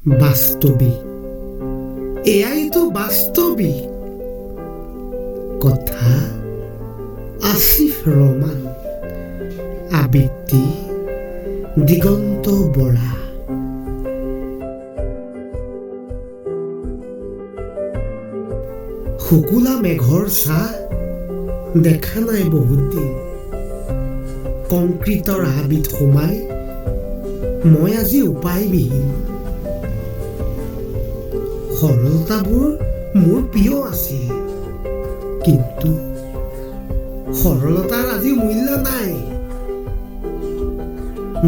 বাস্তৱিক এয়াইতো বাস্তৱিক কথা। আসিফ ৰহমান, আবৃত্তি দিগন্ত বৰা। শুকুলা মেঘৰ ছাঁ দেখা নাই বহুত দিন। কংক্ৰিটৰ হাবিত সোমাই মই আজি উপায়বিহীন। সৰলতাবোৰ মোৰ প্ৰিয় আছিল, কিন্তু সৰলতাৰ আজি মূল্য নাই।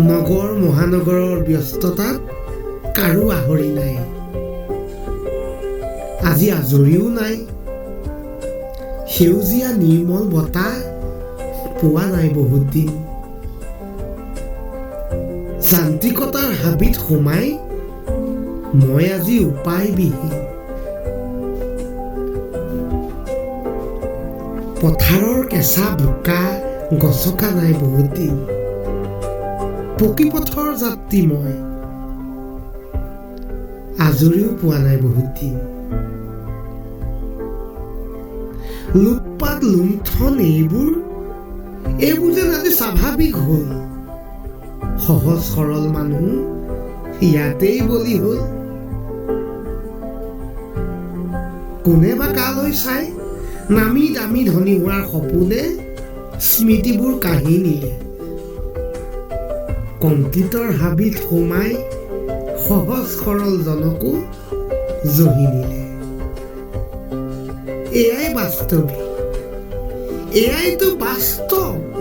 নগৰ মহানগৰৰ ব্যস্ততাত কাৰো আহৰি নাই। আজি আজৰিও নাই। সেউজীয়া নিৰ্মল বতাহ পোৱা নাই বহুত দিন। যান্ত্ৰিকতাৰ হাবিত সোমাই মই আজি উপায়বিহীন। পথাৰৰ কেঁচা বোকা গছকা নাই বহুত দিন। পকী পথৰ যাত্ৰী মই আজৰিও পোৱা নাই বহুত দিন। লুটপাত লুণ্ঠন এইবোৰ যেন আজি স্বাভাৱিক হ'ল। সহজ সৰল মানুহ ইয়াতেই বলি হ'ল। কোনে বা কালৈ চাই নামি দামী ধনী হোৱাৰ সপোনে স্মৃতিবোৰ কাঢ়ি নিলে। কংক্ৰিটৰ হাবিত সোমাই সহজ সৰল জনকো জহি নিলে। এয়াই বাস্তৱিক, এয়াইতো বাস্তৱ।